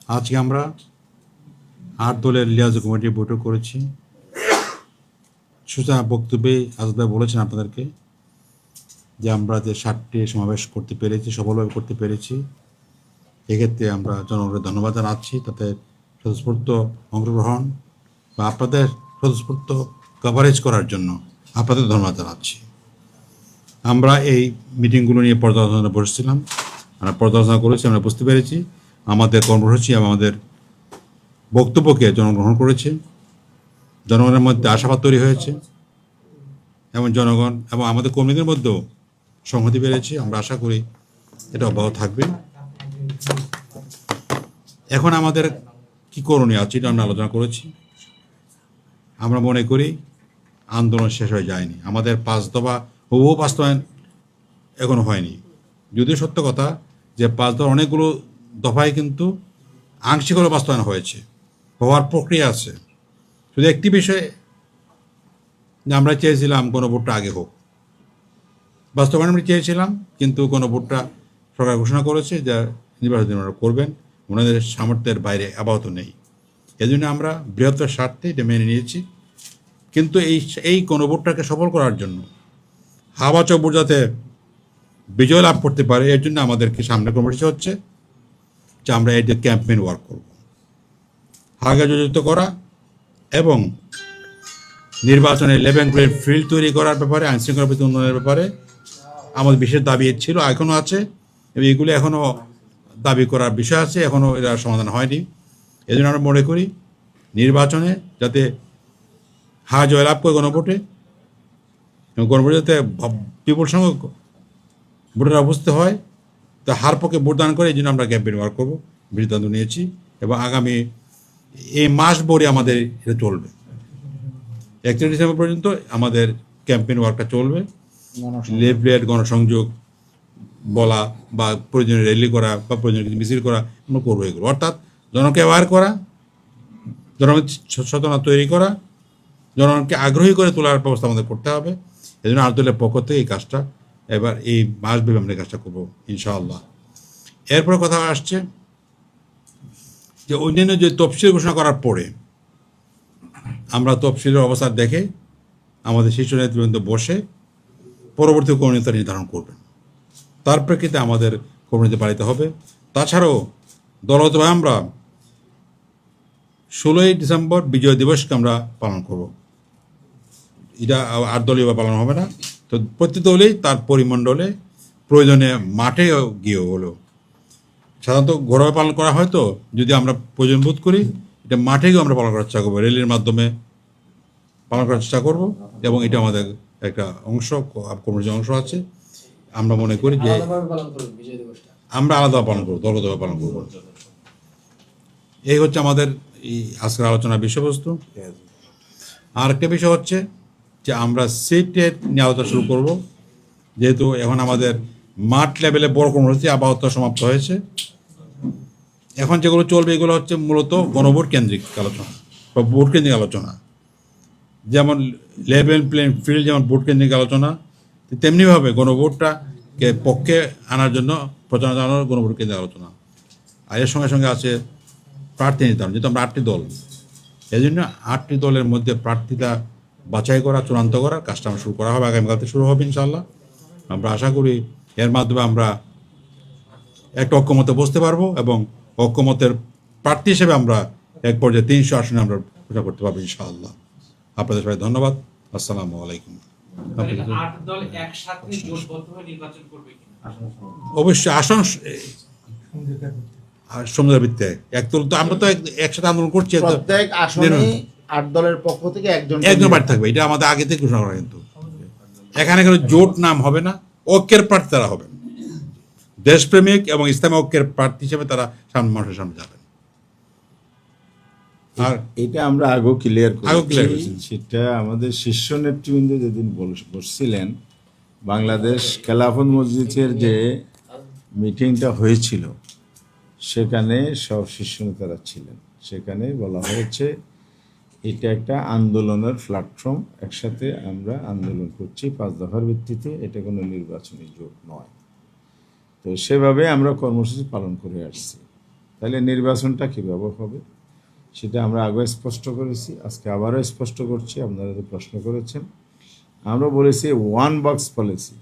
আজকে আমরা 8 দলের লিয়াজু কমিটি বৈঠক করেছি। সূচনা বক্তব্যে আজাদ ভাই বলেছেন আপনাদেরকে যে আমরা যে 7টি সমাবেশ করতে পেরেছি, সফলভাবে করতে পেরেছি। এক্ষেত্রে আমরা জনগণকে ধন্যবাদ জানাচ্ছি, তাতে স্বতঃস্ফূর্ত অংশগ্রহণ বা আপনাদের স্বতঃস্ফূর্ত কভারেজ করার জন্য আপনাদের ধন্যবাদ জানাচ্ছি। আমরা এই মিটিংগুলো নিয়ে পর্যালোচনা বসেছিলাম, আমরা পর্যালোচনা করেছি, আমরা বুঝতে পেরেছি আমাদের কর্মসূচি এবং আমাদের বক্তব্যকে জনগণ গ্রহণ করেছে। জনগণের মধ্যে আশাবাদ তৈরি হয়েছে এবং জনগণ এবং আমাদের কর্মীদের মধ্যেও সংহতি বেড়েছে। আমরা আশা করি এটা অব্যাহত থাকবে। এখন আমাদের কি করণীয় আছে এটা আমরা আলোচনা করেছি। আমরা মনে করি আন্দোলন শেষ হয়ে যায়নি, আমাদের 5 দফা হুবহু বাস্তবায়ন এখনো হয়নি। যদিও সত্য কথা যে 5 দফার অনেকগুলো দফায় কিন্তু আংশিকভাবে বাস্তবায়ন হয়েছে, হওয়ার প্রক্রিয়া আছে। শুধু একটি বিষয়ে যে আমরা চেয়েছিলাম গণভোটটা আগে হোক, বাস্তবায়ন আমরা চেয়েছিলাম, কিন্তু গণভোটটা সরকার ঘোষণা করেছে যে নির্বাচন ওনারা করবেন, ওনাদের সামর্থ্যের বাইরে আপাতত নেই। এই জন্য আমরা বৃহত্তর স্বার্থে এটা মেনে নিয়েছি। কিন্তু এই গণভোটটাকে সফল করার জন্য হাওয়া চব্বর যাতে বিজয় লাভ করতে পারে, এর জন্য আমাদেরকে সামনে কর্মসূচি হচ্ছে যে আমরা এই যে ক্যাম্পেইন ওয়ার্ক করব, হাগে যোজিত করা এবং নির্বাচনে লেভেল প্লেইং ফিল্ড তৈরি করার ব্যাপারে, আইনশৃঙ্খলা উন্নয়নের ব্যাপারে আমাদের বিশেষ দাবি ছিল, এখনও আছে এবং এগুলি এখনও দাবি করার বিষয় আছে, এখনও এরা সমাধান হয়নি। এই জন্য আমরা মনে করি নির্বাচনে যাতে হার জয়লাভ করে গণভোটে, এবং গণভোটে যাতে বিপুল সংখ্যক ভোটাররা উপস্থিত হয়, তা হার পক্ষে ভোটদান করে, এই জন্য আমরা ক্যাম্পেইন ওয়ার্ক করবো সিদ্ধান্ত নিয়েছি। এবং আগামী এই মাস ভরে আমাদের এটা চলবে, 31 ডিসেম্বর পর্যন্ত আমাদের ক্যাম্পেইন ওয়ার্কটা চলবে। লিফলেট, গণসংযোগ বলা বা প্রয়োজনীয় র্যালি করা বা প্রয়োজনীয় কিছু মিছিল করা আমরা করবো এগুলো, অর্থাৎ জনকে অ্যাওয়ার করা, জনগণের সচেতনতা তৈরি করা, জনগণকে আগ্রহী করে তোলার ব্যবস্থা আমাদের করতে হবে। এই জন্য 8 দলের পক্ষ থেকে এই কাজটা এবার এই মাসব্যাপী আমরা এই কাজটা করবো ইনশাআল্লাহ। এরপরে কথা আসছে যে অন্যান্য যে তফসিল ঘোষণা করার পরে আমরা তফসিলের অবস্থা দেখে আমাদের শীর্ষ নেতৃবৃন্দ বসে পরবর্তী করণীয়তা নির্ধারণ করবেন, তার প্রেক্ষিতে আমাদের করণীয়তা পালিত হবে। তাছাড়াও দলগতভাবে আমরা 16ই ডিসেম্বর বিজয় দিবসকে আমরা পালন করব। এটা 8 দলীয় পালন হবে না, তো প্রতি দলেই তার পরিমণ্ডলে প্রয়োজনে মাঠে গিয়েও হলো, সাধারণত ঘরোয়া পালন করা হয়, তো যদি আমরা প্রয়োজন বোধ করি এটা মাঠে গিয়ে আমরা পালন করার চেষ্টা করবো, রেলের মাধ্যমে পালন করার চেষ্টা করব। এবং এটা আমাদের একটা অংশ, কর্মসূচির অংশ আছে। আমরা মনে করি যে আমরা আলাদাভাবে পালন করবো, দলগতভাবে পালন করবো। এই হচ্ছে আমাদের এই আজকের আলোচনার বিষয়বস্তু। আর একটা বিষয় হচ্ছে যে আমরা সিটের নিয়ে আলোচনা শুরু করব, যেহেতু এখন আমাদের মাঠ লেভেলে বড় কর্মসূচি আপাতত সমাপ্ত হয়েছে। এখন যেগুলো চলবে এগুলো হচ্ছে মূলত গণভোট কেন্দ্রিক আলোচনা বা ভোট কেন্দ্রিক আলোচনা। যেমন লেভেল প্লেইং ফিল্ড যেমন ভোট কেন্দ্রিক আলোচনা, তেমনিভাবে গণভোটটাকে পক্ষে আনার জন্য প্রচারণা চালানোর গণভোট কেন্দ্রিক আলোচনা। আর এর সঙ্গে সঙ্গে আছে প্রার্থী নির্ধারণ, যেহেতু আমরা 8টি দল, এই জন্য 8টি দলের মধ্যে প্রার্থীতা বাছাই করা, চূড়ান্ত করার কাজটা আমরা শুরু করা হবে, আগামীকাল থেকে শুরু হবে ইনশাআল্লাহ। আমরা আশা করি এর মাধ্যমে আমরা একটা ঐক্যমতে বসতে পারবো এবং ঐক্যমতের প্রার্থী হিসেবে আমরা এক পর্যায়ে 300 আসনে আমরা ঘোষণা করতে পারবো ইনশাআল্লাহ। আপনাদের সবাই ধন্যবাদ। আসসালামু আলাইকুম। অবশ্যই আসন সমঝোতার ভিত্তিতে একদল, তো আমরা তো একসাথে আন্দোলন করছি, প্রত্যেক আসনে 8 দলের পক্ষ থেকে একজন প্রার্থী থাকবে, এটা আমাদের আগে থেকে ঘোষণা করা। কিন্তু এখানে কোনো জোট নাম হবে না, ঐক্যের প্রার্থী তারা হবেন, দেশপ্রেমিক এবং ইসলামী ঐক্যের প্রার্থী হিসেবে তারা সামনে মানুষের সামনে যাবেন। আর এটা আমরা আগেও ক্লিয়ার করেছি, সেটা আমাদের শীর্ষ নেতৃবৃন্দ যেদিন বসছিলেন বাংলাদেশ খেলাফত মজলিসের যে মিটিংটা হয়েছিল সেখানে সব শীর্ষ নেতারা ছিলেন। সেখানে বলা হয়েছে এটা একটা আন্দোলনের প্ল্যাটফর্ম, একসাথে আমরা আন্দোলন করছি 5 দফার ভিত্তিতে, এটা কোনো নির্বাচনী জোট নয়। তো সেভাবে আমরা কর্মসূচি পালন করে আসছি। তাহলে নির্বাচনটা কীভাবে হবে সেটা আমরা আগে স্পষ্ট করেছি, আজকে আবারও স্পষ্ট করছি। আপনারা যে প্রশ্ন করেছেন, আমরা বলেছি ওয়ান বক্স পলিসি,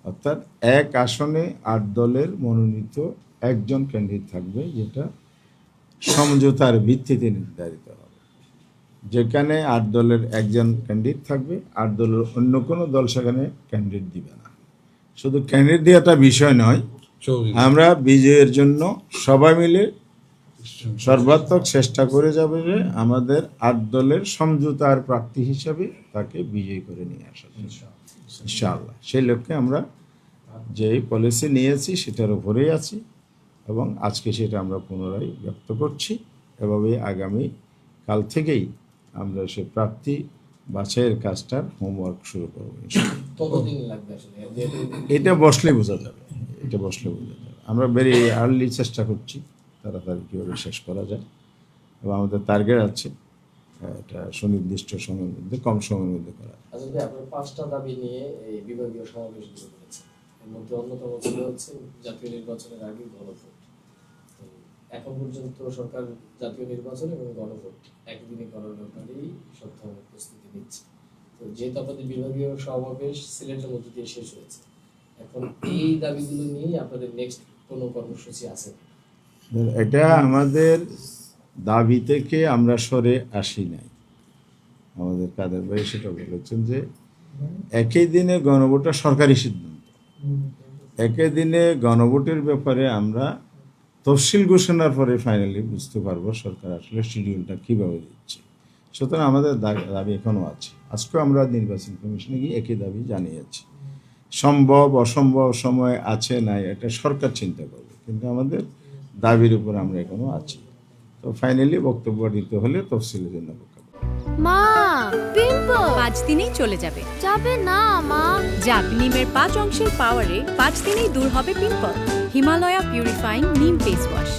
অর্থাৎ এক আসনে 8 দলের মনোনীত একজন ক্যান্ডিডেট থাকবে, যেটা সমঝোতার ভিত্তিতে নির্ধারিত হবে। যেখানে 8 দলের একজন ক্যান্ডিডেট থাকবে, 8 দলের অন্য কোনো দল সেখানে ক্যান্ডিডেট দিবে না। শুধু ক্যান্ডিডেট দেওয়াটা বিষয় নয়, আমরা বিজয়ের জন্য সবাই মিলে সর্বাত্মক চেষ্টা করে যাবে যে আমাদের 8 দলের সমঝোতার প্রার্থী হিসাবে তাকে বিজয়ী করে নিয়ে আসা ইনশাআল্লাহ। সেই লক্ষ্যে আমরা যেই পলিসি নিয়েছি সেটার উপরেই আছি এবং আজকে সেটা আমরা পুনরায় ব্যক্ত করছি। এভাবে আগামী কাল থেকেই আমরা সে প্রার্থী বাছাইয়ের কাজটার হোমওয়ার্ক শুরু করবো। কতদিন লাগবে আসলে? এটা বসলে বোঝা যাবে, আমরা ভেরি আর্লি চেষ্টা করছি তাড়াতাড়ি কীভাবে শেষ করা যায় এবং আমাদের টার্গেট আছে এটা সুনির্দিষ্ট সময়ের মধ্যে, কম সময়ের মধ্যে করা। আচ্ছা ভাই, আপনার 5টা দাবি নিয়ে এই বিভাগীয় সমাবেশগুলো করেছে, এর মধ্যে অন্যতম ছিল হচ্ছে জাতীয় নির্বাচনের আগে গণভোট। তো এখন পর্যন্ত সরকার জাতীয় নির্বাচন এবং গণভোট একদিনে করার ব্যাপারেই সপ্তাহ প্রস্তুতি নিচ্ছে। তো যেহেতু আপনাদের বিভাগীয় সমাবেশ সিলেটের মধ্যে দিয়ে শেষ হয়েছে, এখন এই দাবিগুলো নিয়ে আপনাদের নেক্সট কোনো কর্মসূচি আছে? এটা আমাদের দাবি থেকে আমরা সরে আসি নাই। আমাদের কাদের ভাই সেটা বলেছেন যে একই দিনে গণভোটটা সরকারি সিদ্ধান্ত, একই দিনে গণভোটের ব্যাপারে আমরা তফসিল ঘোষণার পরে ফাইনালি বুঝতে পারবো সরকার আসলে শিডিউলটা কীভাবে দিচ্ছে। সুতরাং আমাদের দাবি এখনও আছে। আজকেও আমরা নির্বাচন কমিশনে গিয়ে একই দাবি জানিয়েছি। সম্ভব অসম্ভব সময় আছে নাই এটা সরকার চিন্তা করবে, কিন্তু আমাদের দাবির উপর আমরা এখনো আছি। তো ফাইনালি বক্তব্য দিতে হলে তফসিলের জন্য মা, পিম্পল 5 দিনেই চলে যাবে। যাবে না মা। যাক, নিমের 5 অংশের পাওয়ারে 5 দিনেই দূর হবে পিম্পল। হিমালয়া পিউরিফাইং নিম ফেস ওয়াশ।